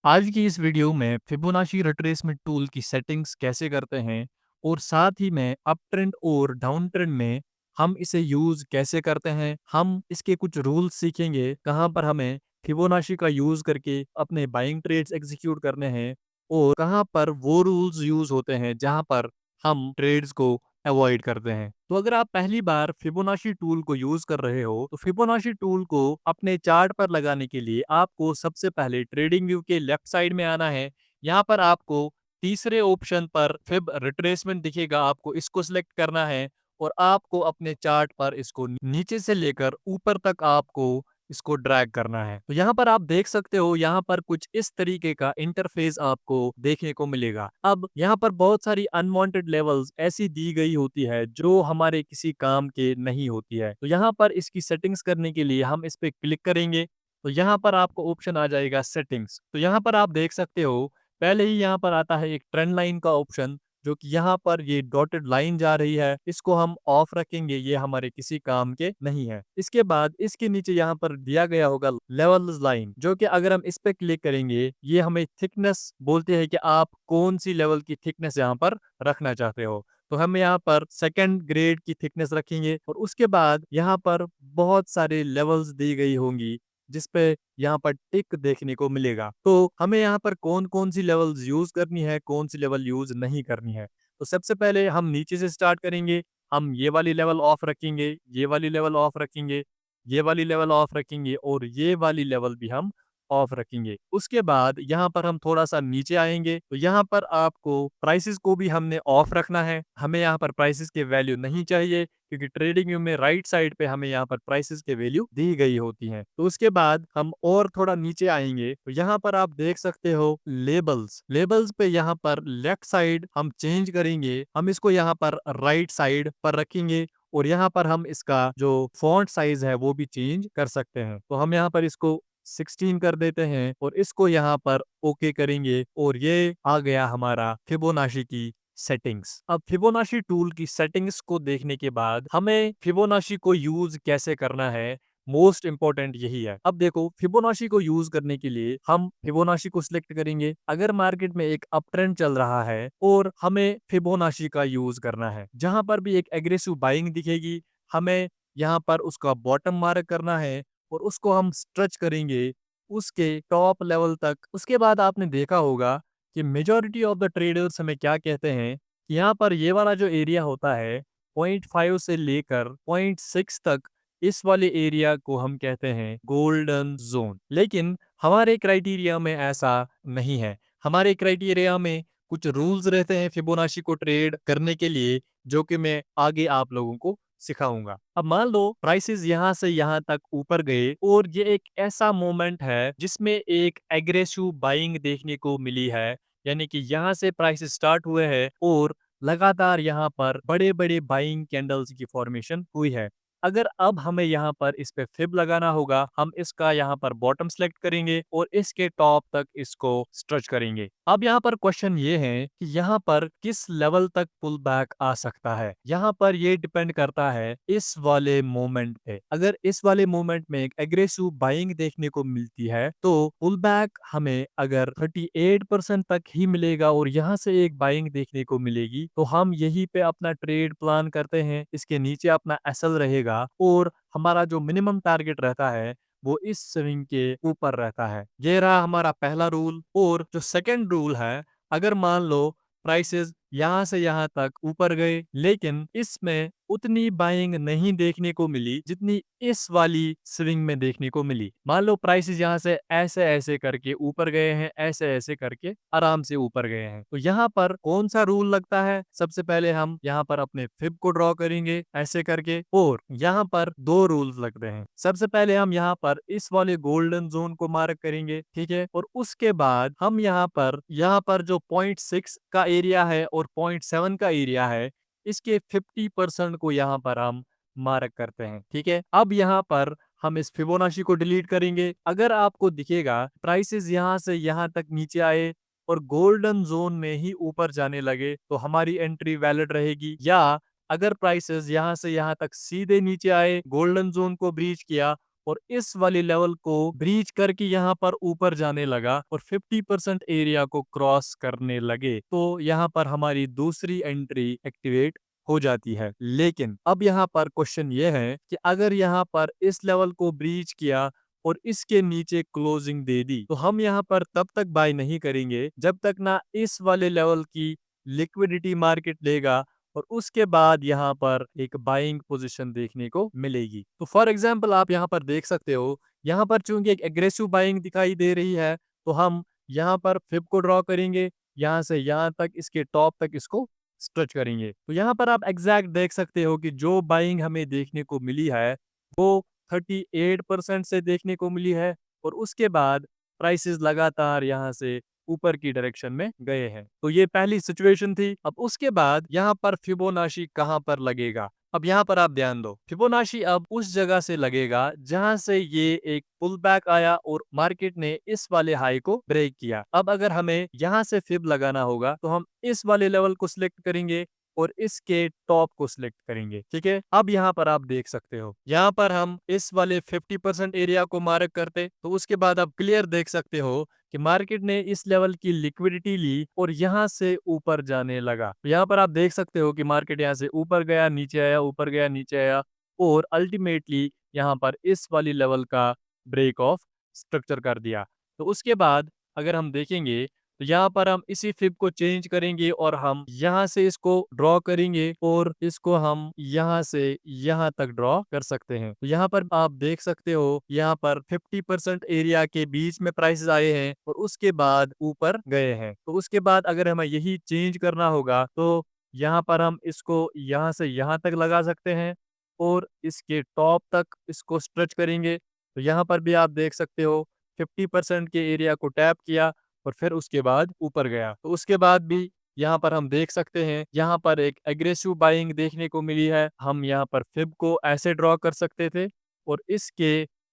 आज की इस वीडियो में फिबोनाची रिट्रेसमेंट टूल की सेटिंग्स कैसे करते हैं और साथ ही में अप ट्रेंड और डाउन ट्रेंड में हम इसे यूज कैसे करते हैं। हम इसके कुछ रूल्स सीखेंगे, कहाँ पर हमें फिबोनाची का यूज करके अपने बाइंग ट्रेड्स एग्जीक्यूट करने हैं और कहाँ पर वो रूल्स यूज होते हैं जहाँ पर हम ट्रेड्स को अवॉइड करते हैं। तो अगर आप पहली बार फिबोनाची टूल को यूज कर रहे हो तो फिबोनाची टूल को अपने चार्ट पर लगाने के लिए आपको सबसे पहले ट्रेडिंग व्यू के लेफ्ट साइड में आना है। यहाँ पर आपको तीसरे ऑप्शन पर फिब रिट्रेसमेंट दिखेगा, आपको इसको सिलेक्ट करना है और आपको अपने चार्ट पर इसको नीचे से लेकर ऊपर तक आपको इसको ड्रैग करना है। तो यहाँ पर आप देख सकते हो, यहाँ पर कुछ इस तरीके का इंटरफेस आपको देखने को मिलेगा। अब यहाँ पर बहुत सारी अनवांटेड लेवल्स ऐसी दी गई होती है जो हमारे किसी काम के नहीं होती है। तो यहाँ पर इसकी सेटिंग्स करने के लिए हम इस पे क्लिक करेंगे तो यहाँ पर आपको ऑप्शन आ जाएगा सेटिंग्स। तो यहाँ पर आप देख सकते हो, पहले ही यहाँ पर आता है एक ट्रेंड लाइन का ऑप्शन, जो कि यहाँ पर ये डॉटेड लाइन जा रही है, इसको हम ऑफ रखेंगे, ये हमारे किसी काम के नहीं है। इसके बाद इसके नीचे यहाँ पर दिया गया होगा लेवल्स लाइन, जो कि अगर हम इस पे क्लिक करेंगे ये हमें थिकनेस बोलते हैं कि आप कौन सी लेवल की थिकनेस यहाँ पर रखना चाहते हो। तो हम यहाँ पर सेकंड ग्रेड की थिकनेस रखेंगे और उसके बाद यहाँ पर बहुत सारे लेवल्स दी गई होंगी जिसपे यहाँ पर टिक देखने को मिलेगा। तो हमें यहाँ पर कौन कौन सी लेवल्स यूज करनी है, कौन सी लेवल यूज नहीं करनी है। तो सबसे पहले हम नीचे से स्टार्ट करेंगे। हम ये वाली लेवल ऑफ रखेंगे, ये वाली लेवल ऑफ रखेंगे, ये वाली लेवल ऑफ रखेंगे और ये वाली लेवल भी हम ऑफ रखेंगे। उसके बाद यहाँ पर हम थोड़ा सा नीचे आएंगे तो यहाँ पर आपको प्राइसेस को भी हमने ऑफ रखना है। हमें यहाँ पर प्राइसेस के वैल्यू नहीं चाहिए क्योंकि ट्रेडिंग व्यू में राइट साइड पे हमें यहाँ पर प्राइसेस के वैल्यू दी गई होती हैं। तो उसके बाद हम और थोड़ा नीचे आएंगे तो यहाँ पर आप देख सकते हो लेबल्स। लेबल्स पे यहाँ पर लेफ्ट साइड हम चेंज करेंगे, हम इसको यहाँ पर राइट साइड पर रखेंगे और यहाँ पर हम इसका जो फॉन्ट साइज है वो भी चेंज कर सकते हैं। तो हम यहाँ पर इसको 16 कर देते हैं और इसको यहाँ पर ओके करेंगे और ये आ गया हमारा फिबोनाची की सेटिंग्स। अब फिबोनाची टूल की सेटिंग्स को देखने के बाद हमें फिबोनाची को यूज कैसे करना है, मोस्ट इंपॉर्टेंट यही है। अब देखो, फिबोनाची को यूज करने के लिए हम फिबोनाची को सिलेक्ट करेंगे। अगर मार्केट में एक अप ट्रेंड चल रहा है और हमें फिबोनाची का यूज करना है, जहां पर भी एक एग्रेसिव बाइंग दिखेगी हमें यहाँ पर उसका बॉटम मार्क करना है और उसको हम स्ट्रेच करेंगे उसके टॉप लेवल तक। उसके बाद आपने देखा होगा कि मेजॉरिटी ऑफ द ट्रेडर्स हमें क्या कहते हैं कि यहाँ पर ये वाला जो एरिया होता है 0.5 से लेकर 0.6 तक, इस वाले एरिया को हम कहते हैं गोल्डन जोन। लेकिन हमारे क्राइटेरिया में ऐसा नहीं है। हमारे क्राइटेरिया में कुछ रूल्स रहते हैं फिबोनाची को ट्रेड करने के लिए, जो कि मैं आगे आप लोगों को सिखाऊंगा। अब मान लो प्राइसेस यहाँ से यहाँ तक ऊपर गए और ये एक ऐसा मोमेंट है जिसमें एक एग्रेसिव बाइंग देखने को मिली है, यानी कि यहाँ से प्राइसेस स्टार्ट हुए हैं और लगातार यहाँ पर बड़े बड़े बाइंग कैंडल्स की फॉर्मेशन हुई है। अगर अब हमें यहाँ पर इस पे फिब लगाना होगा, हम इसका यहाँ पर बॉटम सेलेक्ट करेंगे और इसके टॉप तक इसको स्ट्रेच करेंगे। अब यहाँ पर क्वेश्चन ये है कि यहाँ पर किस लेवल तक पुल बैक आ सकता है। यहाँ पर ये डिपेंड करता है इस वाले मोमेंट पे। अगर इस वाले मोमेंट में एक एग्रेसिव बाइंग देखने को मिलती है तो पुल बैक हमें अगर 38% तक ही मिलेगा और यहाँ से एक बाइंग देखने को मिलेगी तो हम यहीं पे अपना ट्रेड प्लान करते हैं। इसके नीचे अपना एसएल रहेगा और हमारा जो मिनिमम टारगेट रहता है वो इस स्विंग के ऊपर रहता है। ये रहा हमारा पहला रूल। और जो सेकंड रूल है, अगर मान लो प्राइसेस यहाँ से यहाँ तक ऊपर गए लेकिन इसमें उतनी बाइंग नहीं देखने को मिली जितनी इस वाली स्विंग में देखने को मिली। मान लो प्राइसेस यहाँ से ऐसे ऐसे करके ऊपर गए हैं, ऐसे ऐसे करके आराम से ऊपर गए हैं, तो यहाँ पर कौन सा रूल लगता है। सबसे पहले हम यहाँ पर अपने फिब को ड्रॉ करेंगे ऐसे करके और यहाँ पर दो रूल्स लगते हैं। सबसे पहले हम यहाँ पर इस वाले गोल्डन जोन को मार्क करेंगे, ठीक है, और उसके बाद हम यहाँ पर जो 0.6 का एरिया है और 0.7 का एरिया है, इसके 50% को यहाँ पर हम मार्क करते हैं, ठीक है। अब यहाँ पर हम इस फिबोनाची को डिलीट करेंगे। अगर आपको दिखेगा प्राइसेस यहाँ से यहाँ तक नीचे आए और गोल्डन जोन में ही ऊपर जाने लगे तो हमारी एंट्री वैलिड रहेगी, या अगर प्राइसेस यहाँ से यहाँ तक सीधे नीचे आए, गोल्डन जोन को ब्रीच किया और इस वाले लेवल को ब्रीच करके यहाँ पर ऊपर जाने लगा और 50% एरिया को क्रॉस करने लगे, तो यहाँ पर हमारी दूसरी एंट्री एक्टिवेट हो जाती है। लेकिन अब यहाँ पर क्वेश्चन ये है कि अगर यहाँ पर इस लेवल को ब्रीच किया और इसके नीचे क्लोजिंग दे दी, तो हम यहाँ पर तब तक बाय नहीं करेंगे जब तक ना इस वाले लेवल की लिक्विडिटी मार्केट लेगा और उसके बाद यहाँ पर एक बाइंग पोजीशन देखने को मिलेगी। तो फॉर एग्जांपल आप यहाँ पर देख सकते हो, यहाँ पर चूंकि एक एग्रेसिव बाइंग दिखाई दे रही है, तो हम यहाँ पर फिब को ड्रॉ करेंगे, यहाँ से यहाँ तक इसके टॉप तक इसको स्ट्रेच करेंगे। तो यहाँ पर आप एग्जैक्ट देख सकते हो कि जो बाइंग हमें देखने को मिली है वो 38% से देखने को मिली है और उसके बाद प्राइसेस लगातार यहाँ से ऊपर की डायरेक्शन में गए हैं। तो ये पहली सिचुएशन थी। अब उसके बाद यहाँ पर फिबोनाची कहाँ पर लगेगा? अब यहाँ पर आप ध्यान दो, फिबोनाची अब उस जगह से लगेगा जहां से ये एक पुल बैक आया और मार्केट ने इस वाले हाई को ब्रेक किया। अब अगर हमें यहाँ से फिब लगाना होगा तो हम इस वाले लेवल को सिलेक्ट करेंगे और इसके टॉप को सिलेक्ट करेंगे। ठीक है, अब यहाँ पर आप देख सकते हो, यहाँ पर हम इस वाले 50% एरिया को मार्क करते तो उसके बाद आप क्लियर देख सकते हो कि मार्केट ने इस लेवल की लिक्विडिटी ली और यहाँ से ऊपर जाने लगा। यहाँ पर आप देख सकते हो कि मार्केट यहाँ से ऊपर गया, नीचे आया, ऊपर गया, नीचे आया और अल्टीमेटली यहाँ पर इस वाली लेवल का ब्रेक ऑफ स्ट्रक्चर कर दिया। तो उसके बाद अगर हम देखेंगे तो यहाँ पर हम इसी फिब को चेंज करेंगे और हम यहाँ से इसको ड्रॉ करेंगे और इसको हम यहाँ से यहाँ तक ड्रॉ कर सकते हैं। तो यहाँ पर आप देख सकते हो, यहाँ पर 50% एरिया के बीच में प्राइसेस आए हैं और उसके बाद ऊपर गए हैं। तो उसके बाद अगर हमें यही चेंज करना होगा तो यहाँ पर हम इसको यहाँ से यहाँ तक लगा सकते हैं और इसके टॉप तक इसको स्ट्रेच करेंगे। तो यहाँ पर भी आप देख सकते हो 50% के एरिया को टैप किया और फिर उसके बाद ऊपर गया। तो उसके बाद भी यहाँ पर हम देख सकते हैं, यहाँ पर एक एग्रेसिव बाइंग देखने को मिली है। हम यहाँ पर फिब को ऐसे ड्रॉ कर सकते थे और इसके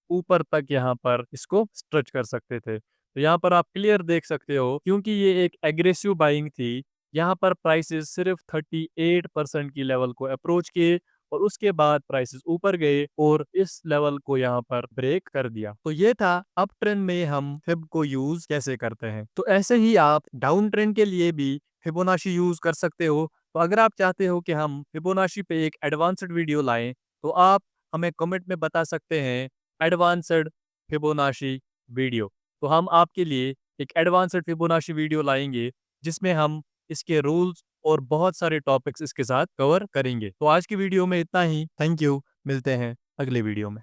ऊपर तक यहाँ पर इसको स्ट्रेच कर सकते थे। तो यहाँ पर आप क्लियर देख सकते हो, क्योंकि ये एक एग्रेसिव बाइंग थी, यहाँ पर प्राइसेस सिर्फ 38% की लेवल को अप्रोच किए और उसके बाद प्राइसेस ऊपर गए और इस लेवल को यहाँ पर ब्रेक कर दिया। तो ये था अप ट्रेंड में हम फिब को यूज कैसे करते हैं। तो ऐसे ही आप डाउन ट्रेंड के लिए भी फिबोनाची यूज कर सकते हो। तो अगर आप चाहते हो कि हम फिबोनाची पे एक एडवांस्ड वीडियो लाएं तो आप हमें कमेंट में बता सकते हैं एडवांस्ड फिबोनाची वीडियो। तो हम आपके लिए एक एडवांस्ड फिबोनाची वीडियो लाएंगे जिसमें हम इसके रूल्स और बहुत सारे टॉपिक्स इसके साथ कवर करेंगे। तो आज की वीडियो में इतना ही। थैंक यू, मिलते हैं अगले वीडियो में।